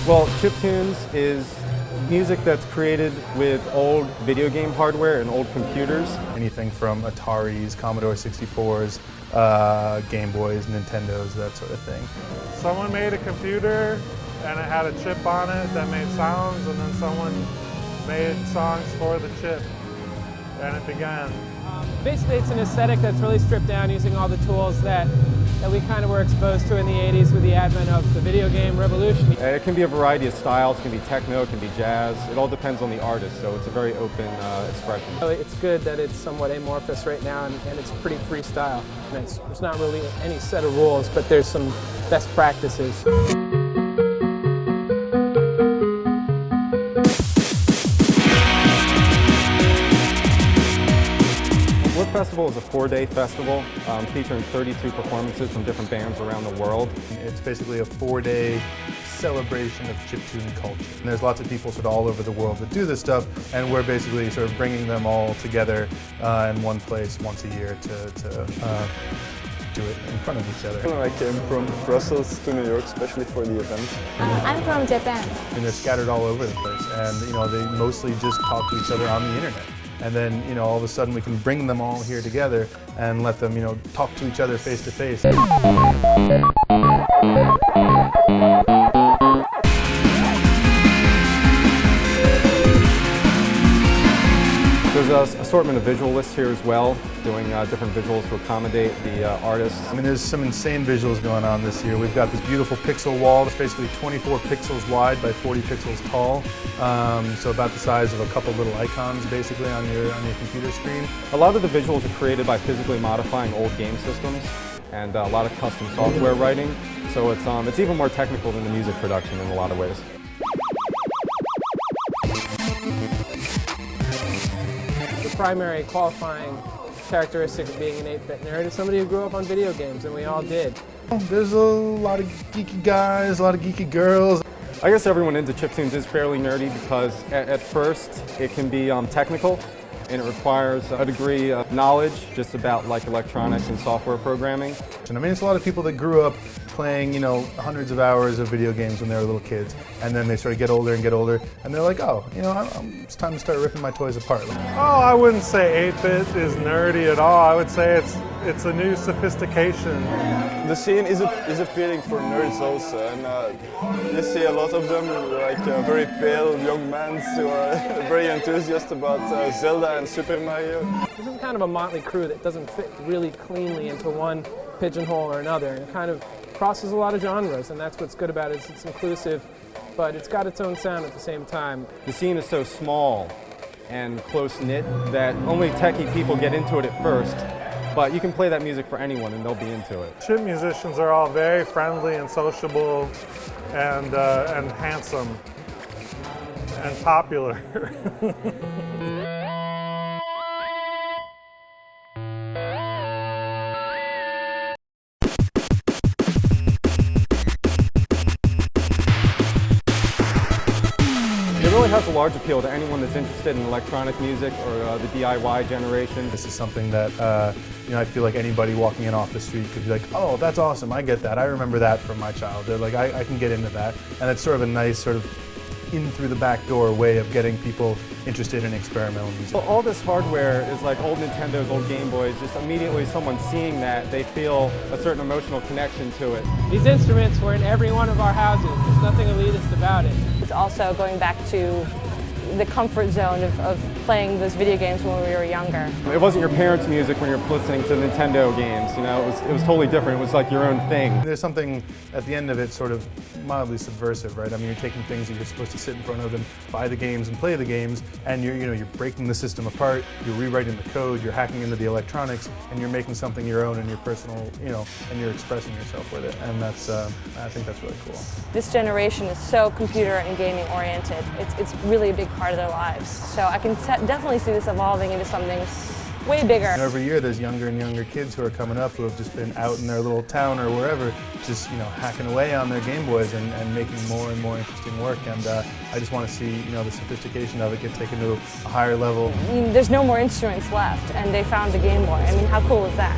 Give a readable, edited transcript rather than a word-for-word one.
Well, Chiptunes is music that's created with old video game hardware and old computers. Anything from Ataris, Commodore 64s, Gameboys, Nintendos, that sort of thing. Someone made a computer and it had a chip on it that made sounds, and then someone made songs for the chip, and it began. Basically, it's an aesthetic that's really stripped down using all the tools that we kind of were exposed to in the 80s with the advent of the video game revolution. It can be a variety of styles. It can be techno, it can be jazz. It all depends on the artist, so it's a very open expression. It's good that it's somewhat amorphous right now, and it's pretty freestyle. And there's not really any set of rules, but there's some best practices. Festival is a 4-day festival featuring 32 performances from different bands around the world. It's basically a 4-day celebration of chiptune culture. And there's lots of people sort of all over the world that do this stuff, and we're basically sort of bringing them all together in one place once a year to do it in front of each other. I came from Brussels to New York, especially for the event. I'm from Japan. And they're scattered all over the place, and they mostly just talk to each other on the internet. And then, all of a sudden we can bring them all here together and let them, talk to each other face to face. There's an assortment of visual lists here as well, doing different visuals to accommodate the artists. I mean, there's some insane visuals going on this year. We've got this beautiful pixel wall that's basically 24 pixels wide by 40 pixels tall. So about the size of a couple little icons basically on your computer screen. A lot of the visuals are created by physically modifying old game systems and a lot of custom software writing. So it's even more technical than the music production in a lot of ways. The primary qualifying characteristic of being an 8-bit nerd is somebody who grew up on video games, and we all did. There's a lot of geeky guys, a lot of geeky girls. I guess everyone into chiptunes is fairly nerdy because at first it can be technical, and it requires a degree of knowledge just about like electronics and software programming. And I mean, it's a lot of people that grew up playing, hundreds of hours of video games when they were little kids, and then they sort of get older and get older, and they're like, oh, it's time to start ripping my toys apart. Oh, I wouldn't say 8-bit is nerdy at all. I would say it's a new sophistication. The scene is appealing for nerds also, and you see a lot of them, like very pale young men who are very enthusiastic about Zelda and Super Mario. This is kind of a motley crew that doesn't fit really cleanly into one pigeonhole or another, and it kind of crosses a lot of genres, and that's what's good about it. It's inclusive, but it's got its own sound at the same time. The scene is so small and close-knit that only techie people get into it at first, but you can play that music for anyone and they'll be into it. Chip musicians are all very friendly and sociable and handsome and popular. It really has a large appeal to anyone that's interested in electronic music or the DIY generation. This is something that I feel like anybody walking in off the street could be like, oh, that's awesome, I get that. I remember that from my childhood. Like, I can get into that. And it's sort of a nice sort of in through the back door way of getting people interested in experimental music. Well, all this hardware is like old Nintendos, old Game Boys. Just immediately someone seeing that, they feel a certain emotional connection to it. These instruments were in every one of our houses. There's nothing elitist about it. It's also going back to the comfort zone of playing those video games when we were younger. It wasn't your parents' music when you're listening to Nintendo games, it was totally different. It was like your own thing. There's something at the end of it sort of mildly subversive, right? I mean, you're taking things that you're supposed to sit in front of and buy the games and play the games, and you're breaking the system apart, you're rewriting the code, you're hacking into the electronics, and you're making something your own and your personal, and you're expressing yourself with it. And that's, I think that's really cool. This generation is so computer and gaming oriented. It's really a big part of their lives. So I can definitely see this evolving into something way bigger. Every year there's younger and younger kids who are coming up who have just been out in their little town or wherever, just hacking away on their Game Boys and making more and more interesting work. And I just want to see the sophistication of it get taken to a higher level. I mean, there's no more instruments left, and they found the Game Boy. I mean, how cool is that?